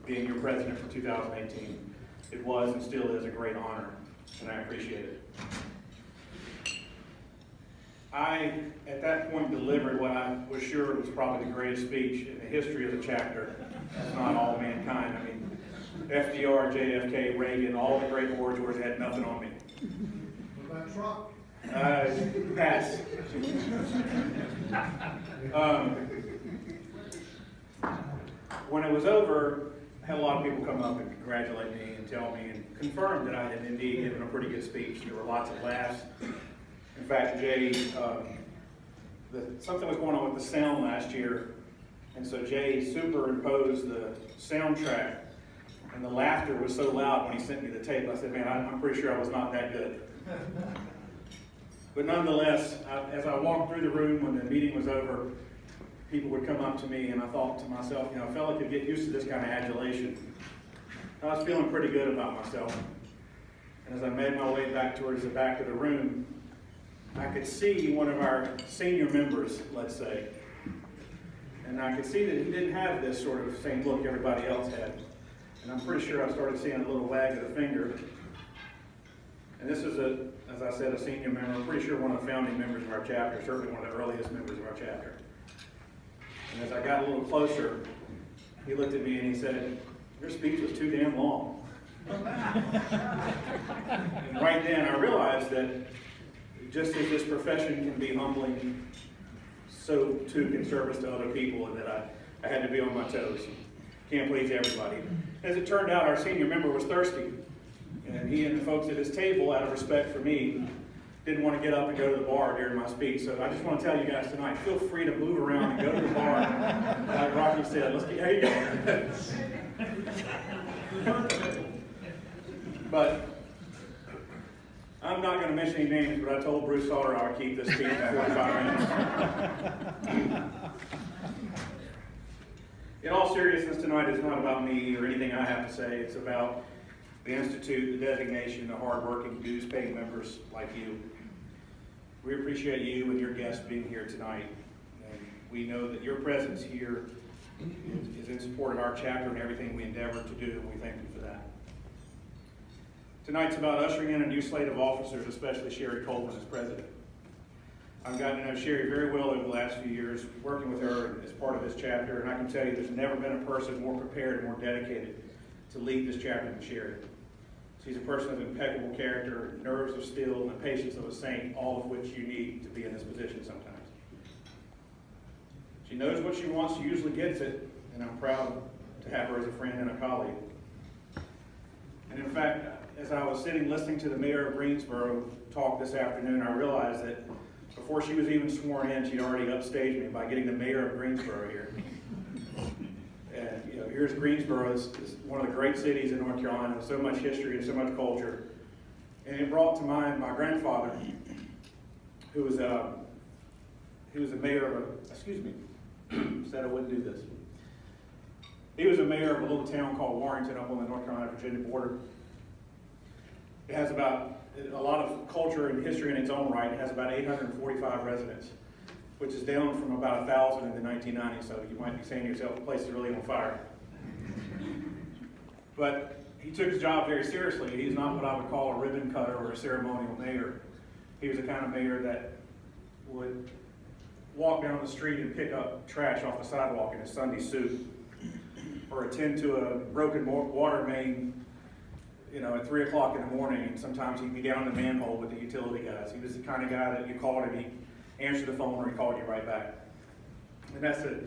being your president for 2018. It was and still is a great honor, and I appreciate it. I, at that point, delivered what I was sure was probably the greatest speech in the history of the chapter, if not all mankind. I mean, FDR, JFK, Reagan, all the great orators had nothing on me. What about Trump? Pass. When it was over, I had a lot of people come up and congratulate me and tell me and confirm that I had indeed given a pretty good speech. There were lots of laughs. In fact, Jay, something was going on with the sound last year, and so Jay superimposed the soundtrack, and the laughter was so loud when he sent me the tape. I said, man, I'm pretty sure I was not that good. But nonetheless, as I walked through the room when the meeting was over, people would come up to me, and I thought to myself, you know, a fella could get used to this kind of adulation. I was feeling pretty good about myself. And as I made my way back towards the back of the room, I could see one of our senior members, let's say, and I could see that he didn't have this sort of same look everybody else had. And I'm pretty sure I started seeing a little wag of the finger. And this is, as I said, a senior member. I'm pretty sure one of the founding members of our chapter, certainly one of the earliest members of our chapter. And as I got a little closer, he looked at me and he said, your speech was too damn long. And right then I realized that just as this profession can be humbling, so too can service to other people, and that I had to be on my toes. Can't please everybody. As it turned out, our senior member was thirsty. And he and the folks at his table, out of respect for me, didn't want to get up and go to the bar during my speech. So I just want to tell you guys tonight, feel free to move around and go to the bar. Like Rocky said, there you go. But I'm not going to mention any names, but I told Bruce Sauter I would keep this speech for 45 minutes. In all seriousness, tonight is not about me or anything I have to say. It's about the Institute, the designation, the hardworking, dues-paying members like you. We appreciate you and your guests being here tonight. And we know that your presence here is in support of our chapter and everything we endeavor to do, and we thank you for that. Tonight's about ushering in a new slate of officers, especially Sherry Colvin as president. I've gotten to know Sherry very well over the last few years, working with her as part of this chapter, and I can tell you there's never been a person more prepared and more dedicated to lead this chapter than Sherry. She's a person of impeccable character, nerves of steel, and the patience of a saint, all of which you need to be in this position sometimes. She knows what she wants, she usually gets it, and I'm proud to have her as a friend and a colleague. And in fact, as I was sitting listening to the mayor of Greensboro talk this afternoon, I realized that before she was even sworn in, she'd already upstaged me by getting the mayor of Greensboro here. And you know, here's Greensboro, is one of the great cities in North Carolina with so much history and so much culture. And it brought to mind my grandfather, who was the mayor of said I wouldn't do this. He was a mayor of a little town called Warrington up on the North Carolina-Virginia border. It has about a lot of culture and history in its own right. It has about 845 residents, which is down from about 1,000 in the 1990s, so you might be saying to yourself, the place is really on fire. But he took his job very seriously. He's not what I would call a ribbon cutter or a ceremonial mayor. He was the kind of mayor that would walk down the street and pick up trash off the sidewalk in his Sunday suit, or attend to a broken water main, you know, at 3 o'clock in the morning, and sometimes he'd be down in the manhole with the utility guys. He was the kind of guy that you called him, he'd answer the phone, or he'd call you right back. And that's the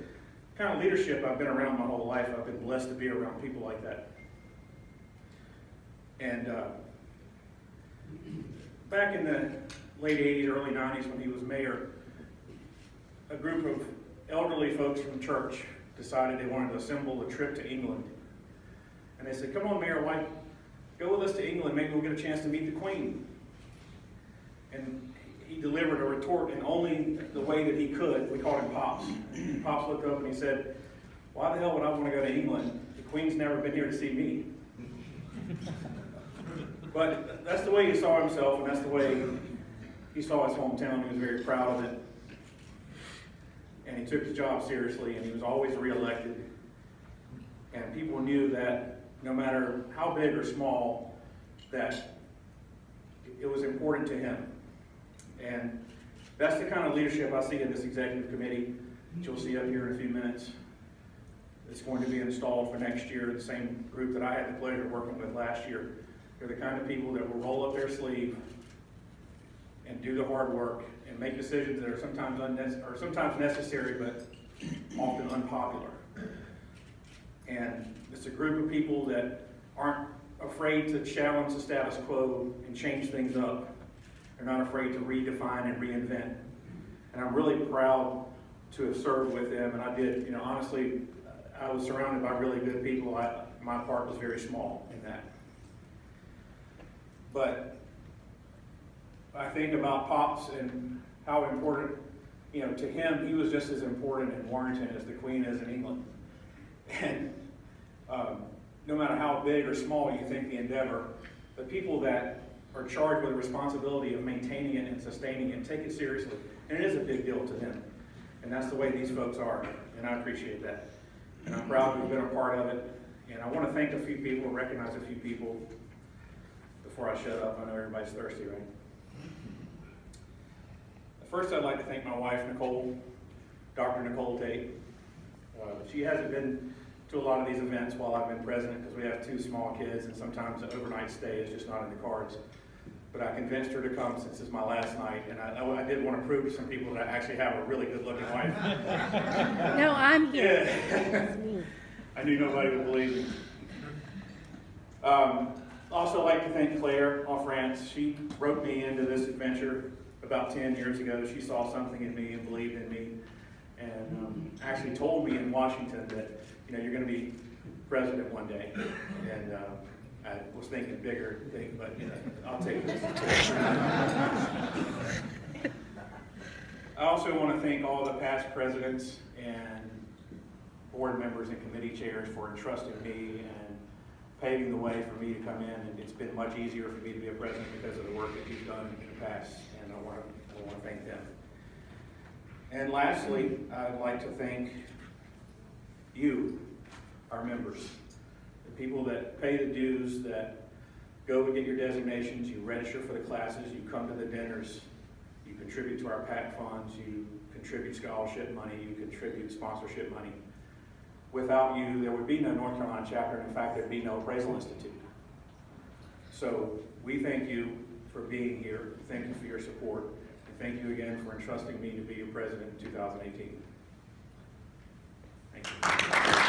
kind of leadership I've been around my whole life. I've been blessed to be around people like that. And back in the late 80s, early 90s when he was mayor, a group of elderly folks from church decided they wanted to assemble a trip to England. And they said, come on, Mayor White, go with us to England, maybe we'll get a chance to meet the Queen. And he delivered a retort in only the way that he could. We called him Pops. And Pops looked up and he said, why the hell would I want to go to England? The Queen's never been here to see me. But that's the way he saw himself, and that's the way he saw his hometown. He was very proud of it. And he took his job seriously, and he was always reelected. And people knew that no matter how big or small, that it was important to him. And that's the kind of leadership I see in this executive committee that you'll see up here in a few minutes. It's going to be installed for next year, the same group that I had the pleasure of working with last year. They're the kind of people that will roll up their sleeve and do the hard work and make decisions that are sometimes necessary, but often unpopular. And it's a group of people that aren't afraid to challenge the status quo and change things up. They're not afraid to redefine and reinvent. And I'm really proud to have served with them. And I did, honestly, I was surrounded by really good people. My part was very small in that. But I think about Pops and how important, to him, he was just as important in Warrington as the Queen is in England. And no matter how big or small you think the endeavor, the people that are charged with the responsibility of maintaining it and sustaining it take it seriously. And it is a big deal to them. And that's the way these folks are. And I appreciate that. And I'm proud to have been a part of it. And I want to thank a few people, recognize a few people before I shut up. I know everybody's thirsty, right? First, I'd like to thank my wife, Nicole, Dr. Nicole Tate. She hasn't been to a lot of these events while I've been president because we have 2 small kids and sometimes an overnight stay is just not in the cards. But I convinced her to come since it's my last night, and I did want to prove to some people that I actually have a really good-looking wife. No, I'm here. Yeah. I knew nobody would believe me. Also like to thank Claire en France. She roped me into this adventure about 10 years ago. She saw something in me and believed in me, and actually told me in Washington that you're going to be president one day. And I was thinking bigger thing, but I'll take this. I also want to thank all the past presidents and board members and committee chairs for entrusting me and paving the way for me to come in. And it's been much easier for me to be a president because of the work that you've done in the past, and I want to thank them. And lastly, I'd like to thank you, our members, the people that pay the dues, that go to get your designations, you register for the classes, you come to the dinners, you contribute to our PAC funds, you contribute scholarship money, you contribute sponsorship money. Without you, there would be no North Carolina chapter, and in fact, there'd be no appraisal institute. So we thank you for being here. Thank you for your support. And thank you again for entrusting me to be your president in 2018. Thank you.